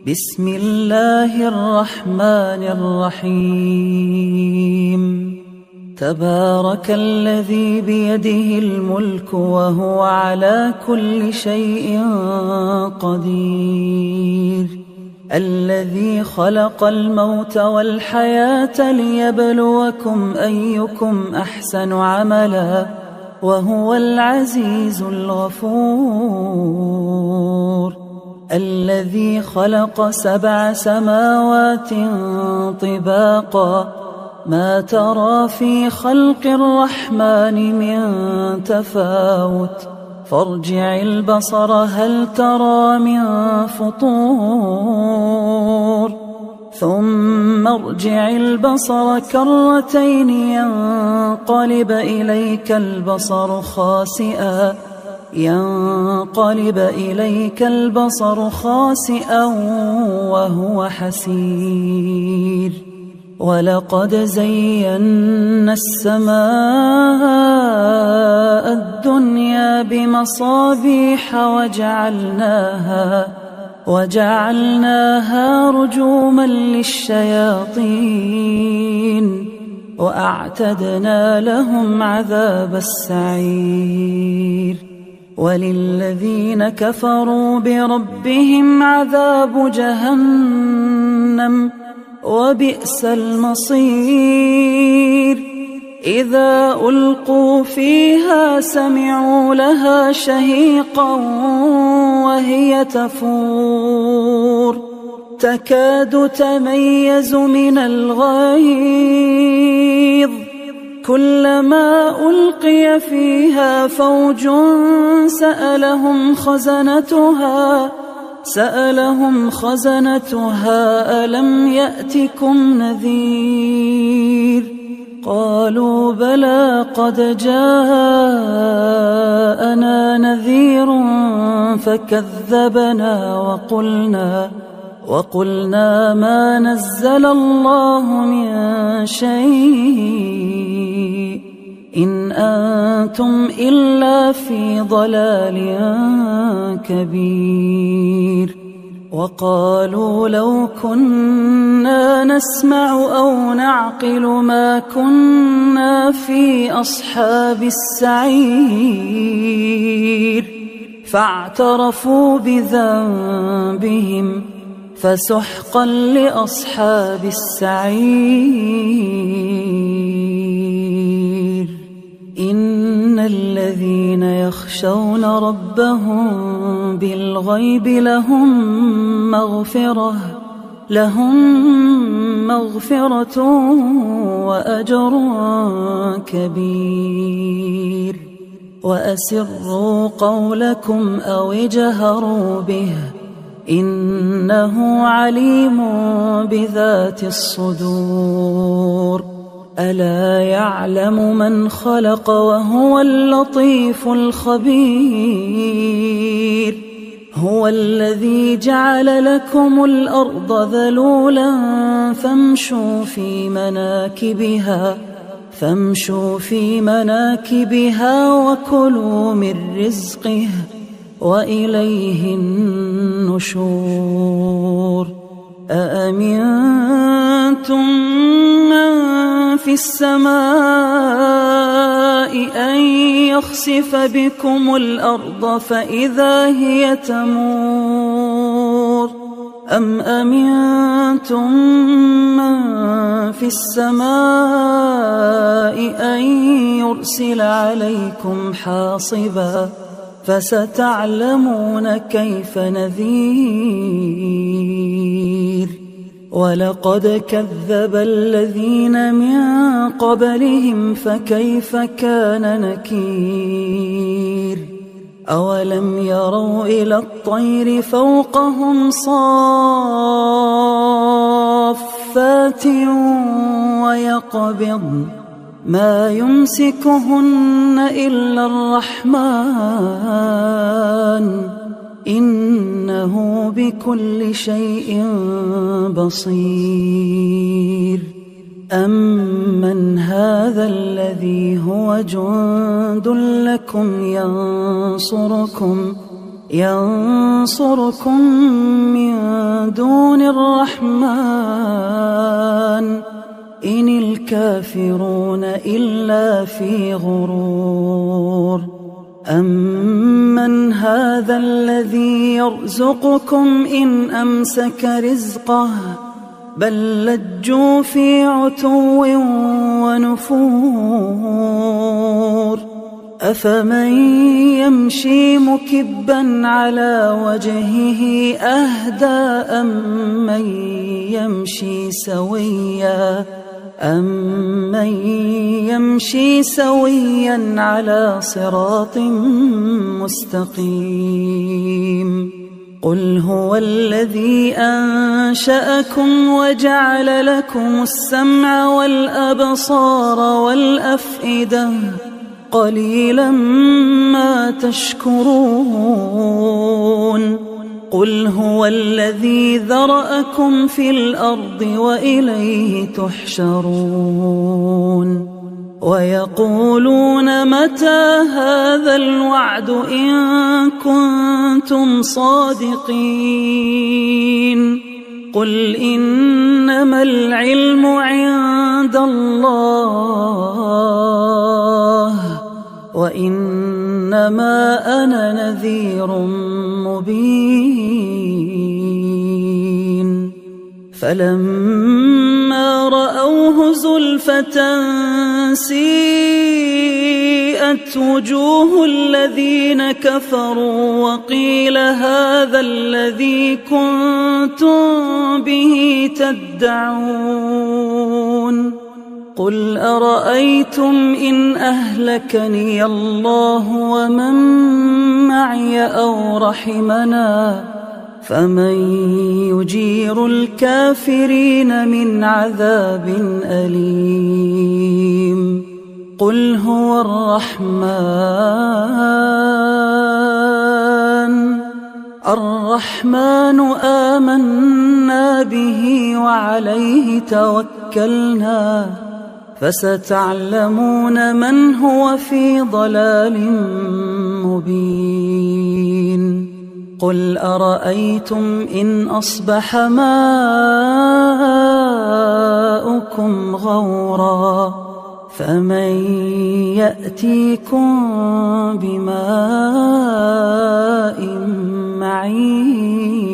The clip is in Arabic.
بسم الله الرحمن الرحيم. تبارك الذي بيده الملك وهو على كل شيء قدير، الذي خلق الموت والحياة ليبلوكم أيكم أحسن عملا وهو العزيز الغفور، الذي خلق 7 سماوات طباقا ما ترى في خلق الرحمن من تفاوت، فارجع البصر هل ترى من فطور، ثم ارجع البصر كرتين ينقلب إليك البصر خاسئا وهو حسير. ولقد زينا السماء الدنيا بمصابيح وجعلناها رجوما للشياطين وأعتدنا لهم عذاب السعير. وللذين كفروا بربهم عذاب جهنم وبئس المصير. إذا ألقوا فيها سمعوا لها شهيقا وهي تفور تكاد تميز من الغيظ، كلما ألقي فيها فوج سألهم خزنتها ألم يأتكم نذير؟ قالوا بلى قد جاءنا نذير فكذبنا وقلنا ما نزل الله من شيء إن أنتم إلا في ضلال كبير. وقالوا لو كنا نسمع أو نعقل ما كنا في أصحاب السعير، فاعترفوا بذنبهم فسحقا لأصحاب السعير. إن الذين يخشون ربهم بالغيب لهم مغفرة وأجر كبير. وأسروا قولكم أو اجهروا به إنه عليم بذات الصدور. ألا يعلم من خلق وهو اللطيف الخبير. هو الذي جعل لكم الأرض ذلولا فامشوا في مناكبها وكلوا من رزقه وإليه النشور. أأمنتم من في السماء أن يخسف بكم الأرض فإذا هي تمور، أم أمنتم من في السماء أن يرسل عليكم حاصبا فستعلمون كيف نذير. ولقد كذب الذين من قبلهم فكيف كان نكير. أولم يروا إلى الطير فوقهم صافات ويقبضن ما يمسكهن إلا الرحمن إنه بكل شيء بصير. أمن هذا الذي هو جند لكم ينصركم من دون الرحمن إن الكافرون إلا في غرور أمن هذا الذي يرزقكم إن أمسك رزقه بل لجوا في عتو ونفور أفمن يمشي مكبا على وجهه أهدى أمن يمشي سويا على صراط مستقيم قل هو الذي أنشأكم وجعل لكم السمع والأبصار والأفئدة قليلا ما تشكرون قل هو الذي ذرأكم في الأرض وإليه تحشرون ويقولون متى هذا الوعد إن كنتم صادقين قل إنما العلم عند الله وإنما أنا نذير مبين فلما رأوه زلفة سيئت وجوه الذين كفروا وقيل هذا الذي كنتم به تدعون قل أرأيتم إن أهلكني الله ومن معي أو رحمنا فمن يجير الكافرين من عذاب أليم قل هو الرحمن آمنا به وعليه توكلنا فستعلمون من هو في ضلال مبين قل أرأيتم إن أصبح ماؤكم غورا فمن يأتيكم بماء معين